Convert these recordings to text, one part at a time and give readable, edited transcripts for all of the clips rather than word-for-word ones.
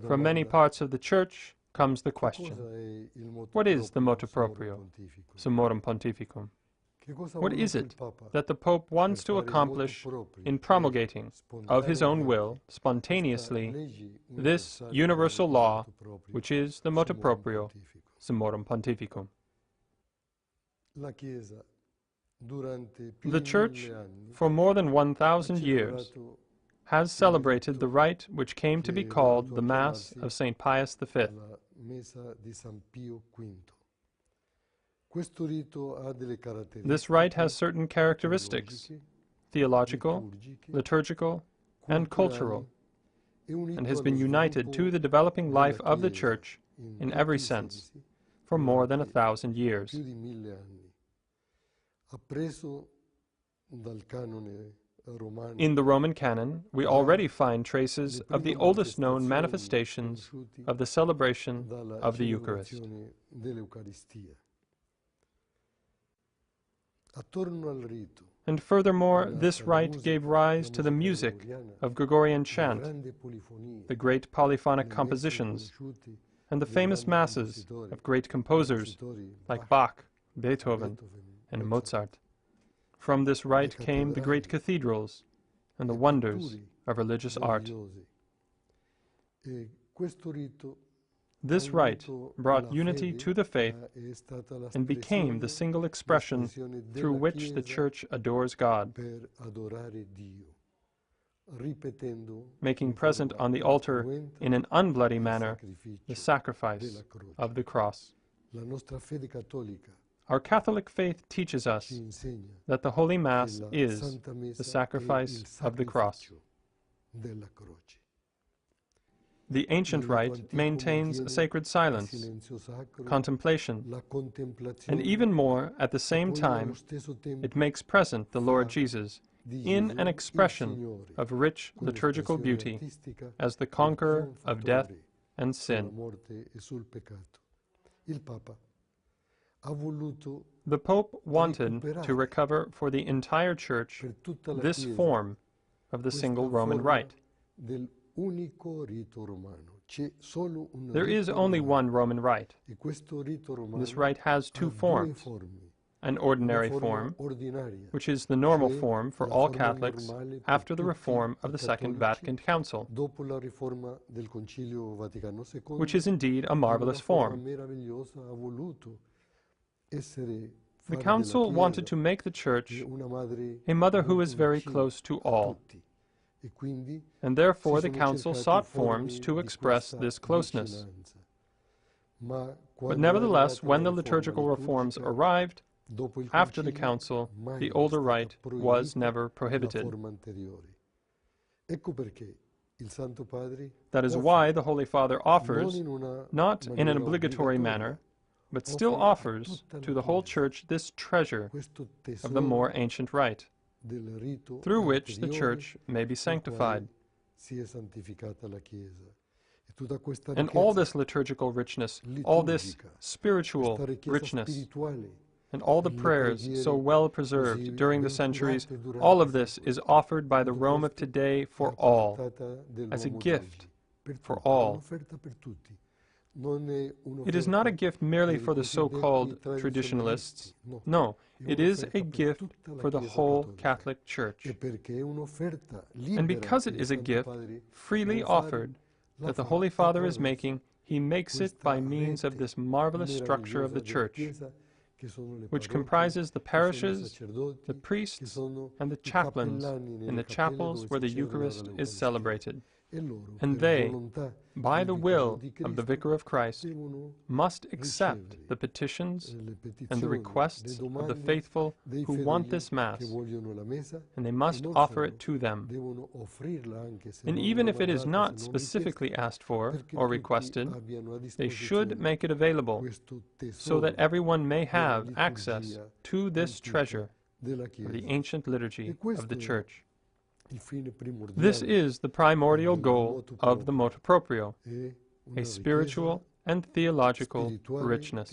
From many parts of the Church comes the question, what is the motu proprio, Summorum Pontificum? What is it that the Pope wants to accomplish in promulgating, of his own will, spontaneously, this universal law, which is the motu proprio, Summorum Pontificum? The Church, for more than 1,000 years, has celebrated the rite which came to be called the Mass of St. Pius V. This rite has certain characteristics, theological, liturgical, and cultural, and has been united to the developing life of the Church in every sense for more than 1,000 years. In the Roman canon, we already find traces of the oldest known manifestations of the celebration of the Eucharist. And furthermore, this rite gave rise to the music of Gregorian chant, the great polyphonic compositions, and the famous masses of great composers like Bach, Beethoven, and Mozart. From this rite came the great cathedrals and the wonders of religious art. This rite brought unity to the faith and became the single expression through which the Church adores God, making present on the altar in an unbloody manner the sacrifice of the cross. Our Catholic faith teaches us that the Holy Mass is the sacrifice of the cross. The ancient rite maintains a sacred silence, contemplation, and even more, at the same time, it makes present the Lord Jesus in an expression of rich liturgical beauty as the conqueror of death and sin. The Pope wanted to recover for the entire Church this form of the single Roman rite. There is only one Roman rite. This rite has two forms. An ordinary form, which is the normal form for all Catholics after the reform of the Second Vatican Council, which is indeed a marvelous form. The Council wanted to make the Church a mother who is very close to all, and therefore the Council sought forms to express this closeness. But nevertheless, when the liturgical reforms arrived, after the Council, the older rite was never prohibited. That is why the Holy Father offers, not in an obligatory manner, but still offers to the whole Church this treasure of the more ancient rite, through which the Church may be sanctified. And all this liturgical richness, all this spiritual richness, and all the prayers so well preserved during the centuries, all of this is offered by the Rome of today for all, as a gift for all. It is not a gift merely for the so-called traditionalists. No, it is a gift for the whole Catholic Church. And because it is a gift freely offered that the Holy Father is making, he makes it by means of this marvelous structure of the Church, which comprises the parishes, the priests, and the chaplains in the chapels where the Eucharist is celebrated. And they, by the will of the Vicar of Christ, must accept the petitions and the requests of the faithful who want this Mass, and they must offer it to them. And even if it is not specifically asked for or requested, they should make it available so that everyone may have access to this treasure of the ancient liturgy of the Church. This is the primordial goal of the motu proprio, a spiritual and theological richness.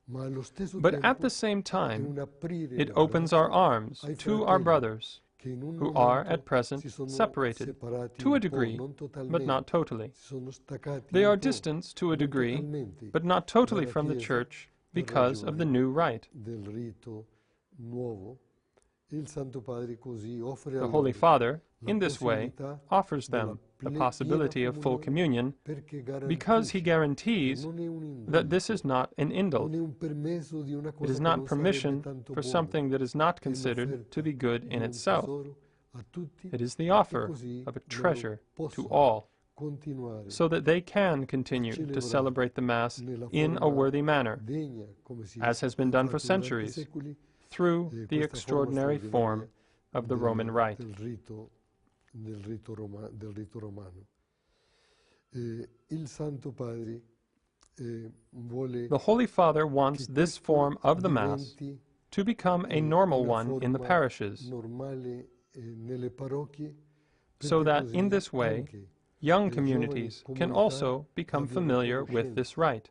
But at the same time, it opens our arms to our brothers who are at present separated to a degree, but not totally. They are distanced to a degree, but not totally from the Church because of the new rite. The Holy Father, in this way, offers them the possibility of full communion because he guarantees that this is not an indult. It is not permission for something that is not considered to be good in itself. It is the offer of a treasure to all, so that they can continue to celebrate the Mass in a worthy manner, as has been done for centuries, through the extraordinary form of the Roman Rite. The Holy Father wants this form of the Mass to become a normal one in the parishes, so that in this way, young communities can also become familiar with this rite.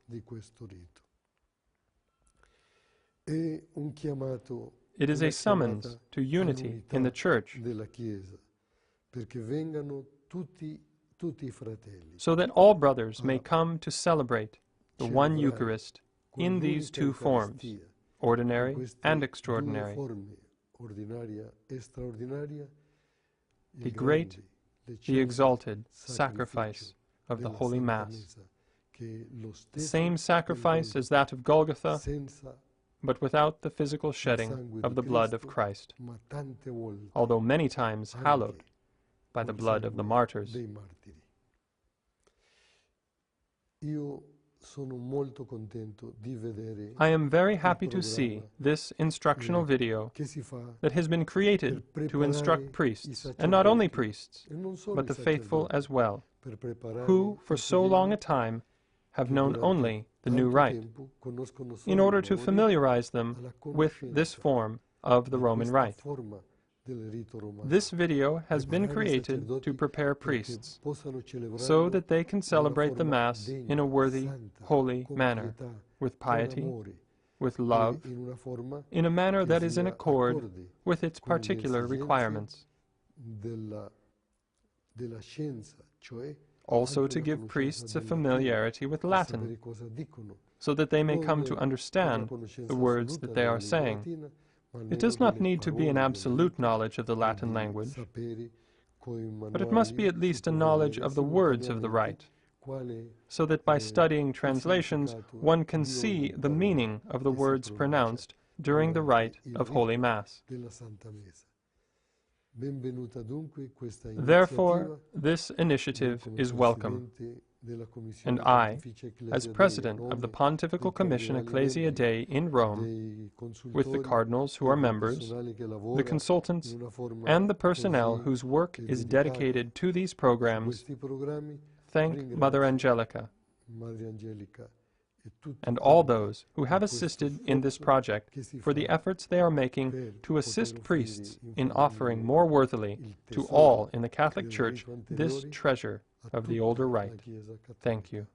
It is a summons to unity in the Church, so that all brothers may come to celebrate the one Eucharist in these two forms, ordinary and extraordinary. The great, the exalted sacrifice of the Holy Mass, the same sacrifice as that of Golgotha, but without the physical shedding of the blood of Christ, although many times hallowed by the blood of the martyrs. I am very happy to see this instructional video that has been created to instruct priests, and not only priests, but the faithful as well, who for so long a time have known only the new rite, in order to familiarize them with this form of the Roman Rite. This video has been created to prepare priests, so that they can celebrate the Mass in a worthy, holy manner, with piety, with love, in a manner that is in accord with its particular requirements. Also to give priests a familiarity with Latin, so that they may come to understand the words that they are saying. It does not need to be an absolute knowledge of the Latin language, but it must be at least a knowledge of the words of the rite, so that by studying translations one can see the meaning of the words pronounced during the rite of Holy Mass. Therefore, this initiative is welcome, and I, as President of the Pontifical Commission Ecclesia Dei in Rome, with the cardinals who are members, the consultants, and the personnel whose work is dedicated to these programs, thank Mother Angelica and all those who have assisted in this project for the efforts they are making to assist priests in offering more worthily to all in the Catholic Church this treasure of the older rite. Thank you.